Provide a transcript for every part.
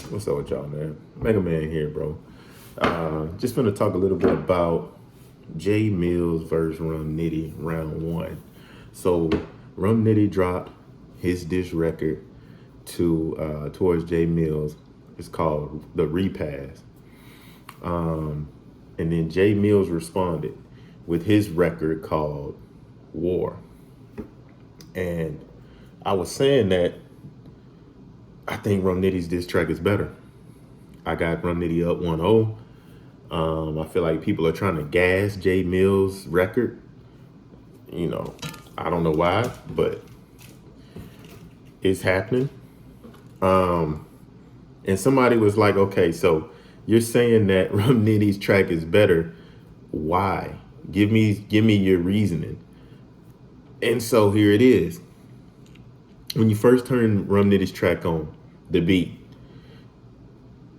What's up with y'all, man? Mega Man here, bro. Just gonna talk a little bit about Jae Millz versus Rum Nitty round one. So Rum Nitty dropped his diss record to towards Jae Millz. It's called the Repass. And then Jae Millz responded with his record called War. And I was saying that I think Rum Nitty's diss track is better. I got Rum Nitty up 1-0. I feel like people are trying to gas Jae Millz' record. You know, I don't know why, but it's happening. And somebody was like, okay, so you're saying that Rum Nitty's track is better. Why? Give me your reasoning. And so here it is. When you first turn Rum Nitty's track on, the beat,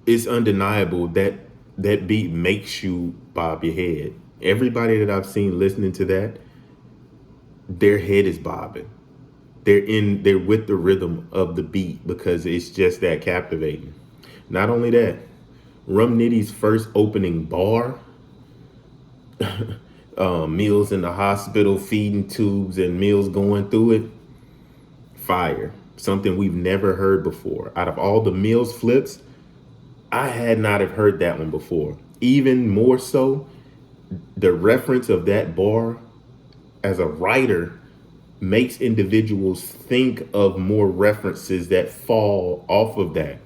it's undeniable that that beat makes you bob your head. Everybody that I've seen listening to that, their head is bobbing. They're with the rhythm of the beat because it's just that captivating. Not only that, Rum Nitty's first opening bar, Millz in the hospital feeding tubes and Millz going through it, fire. Something we've never heard before. Out of all the Millz flips, I had not have heard that one before. Even more so, the reference of that bar as a writer makes individuals think of more references that fall off of that.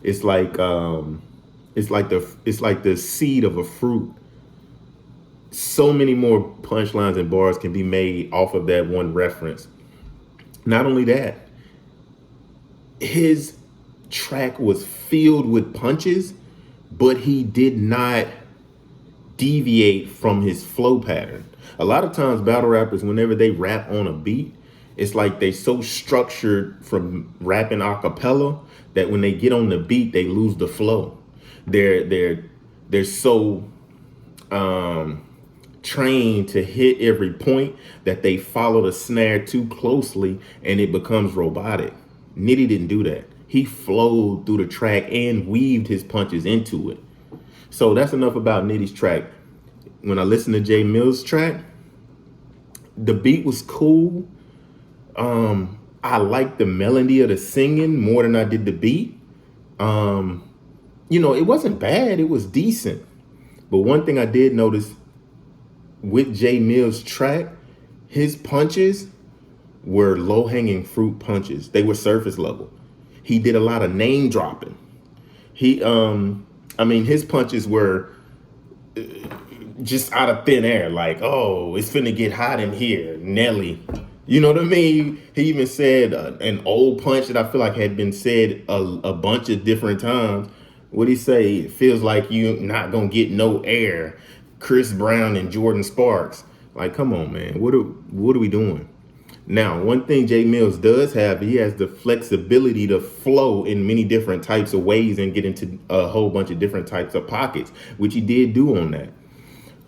It's like the seed of a fruit. So many more punchlines and bars can be made off of that one reference. Not only that, his track was filled with punches, but he did not deviate from his flow pattern. A lot of times battle rappers, whenever they rap on a beat, it's like they so structured from rapping a cappella that when they get on the beat, they lose the flow. They're so trained to hit every point that they follow the snare too closely and it becomes robotic. Nitty didn't do that. He flowed through the track and weaved his punches into it. So that's enough about Nitty's track. When I listened to Jae Millz' track, the beat was cool. I liked the melody of the singing more than I did the beat. It wasn't bad. It was decent. But one thing I did notice with Jae Millz' track, his punches were low-hanging fruit punches. They were surface level. He did a lot of name dropping. His punches were just out of thin air, like, oh, it's finna get hot in here, Nelly. You know what I mean? He even said an old punch that I feel like had been said a bunch of different times. What'd he say? It feels like you're not gonna get no air. Chris Brown and Jordan Sparks. Like, come on, man. What are we doing? Now, one thing Jae Millz does have, he has the flexibility to flow in many different types of ways and get into a whole bunch of different types of pockets, which he did do on that.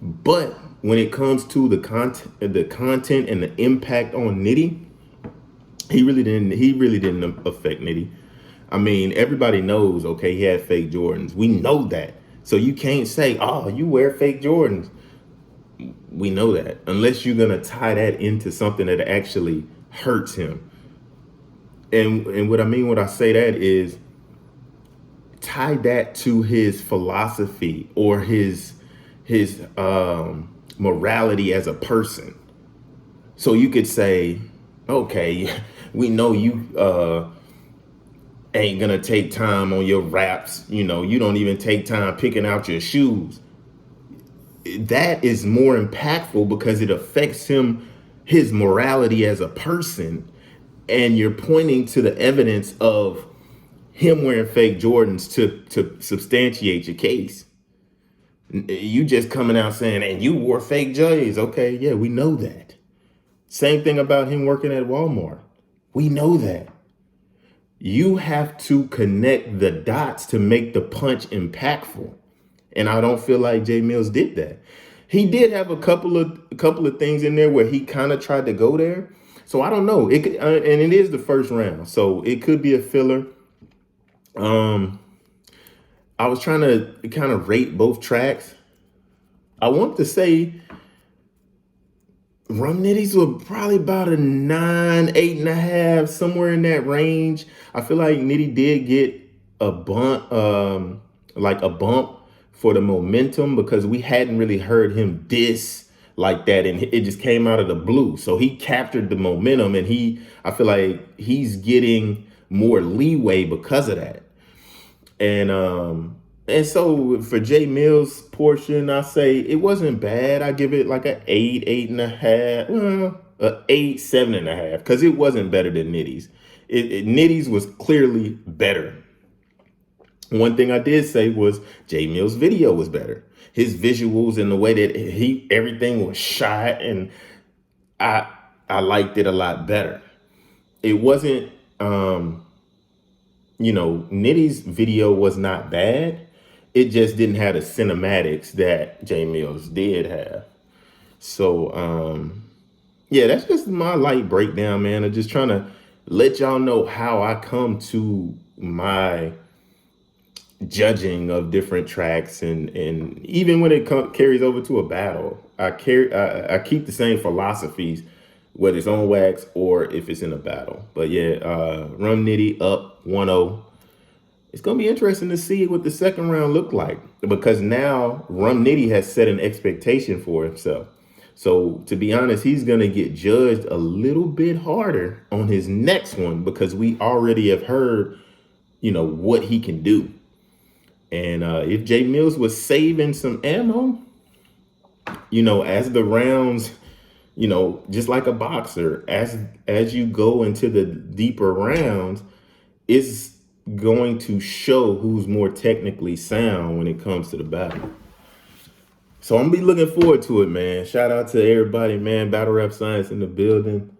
But when it comes to the content and the impact on Nitty, he really didn't affect Nitty. I mean, everybody knows, okay, he had fake Jordans. We know that. So you can't say, oh, you wear fake Jordans. We know that, unless you're gonna tie that into something that actually hurts him. And what I mean when I say that is tie that to his philosophy or his morality as a person. So you could say, okay, we know you ain't gonna take time on your raps. You don't even take time picking out your shoes. That is more impactful because it affects his morality as a person. And you're pointing to the evidence of him wearing fake Jordans to substantiate your case. You just coming out saying, and you wore fake J's. Okay, yeah, we know that. Same thing about him working at Walmart. We know that. You have to connect the dots to make the punch impactful. And I don't feel like Jae Millz did that. He did have a couple of things in there where he kind of tried to go there. So I don't know. And it is the first round, so it could be a filler. I was trying to kind of rate both tracks. I want to say Rum Nitty's were probably about a 9, 8.5, somewhere in that range. I feel like Nitty did get a bump, like a bump for the momentum because we hadn't really heard him diss like that, and it just came out of the blue. So he captured the momentum, and I feel like he's getting more leeway because of that. And so for Jae Millz' portion, I say it wasn't bad. I give it like an 8, 8.5, a 8, 7.5, because it wasn't better than Nitty's. Nitty's was clearly better. One thing I did say was Jae Millz' video was better. His visuals and the way that everything was shot, and I liked it a lot better. It wasn't Nitty's video was not bad. It just didn't have the cinematics that Jae Millz did have. So yeah, that's just my light breakdown, man. I'm just trying to let y'all know how I come to my judging of different tracks, and even when it carries over to a battle, I keep the same philosophies, whether it's on wax or if it's in a battle. But yeah, Rum Nitty up 1-0. It's gonna be interesting to see what the second round looked like, because now Rum Nitty has set an expectation for himself. So to be honest, he's gonna get judged a little bit harder on his next one, because we already have heard, what he can do. And if Jae Millz was saving some ammo, as the rounds, just like a boxer, as you go into the deeper rounds, it's going to show who's more technically sound when it comes to the battle. So I'm gonna be looking forward to it, man. Shout out to everybody, man. Battle Rap Science in the building.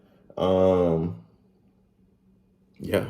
Yeah.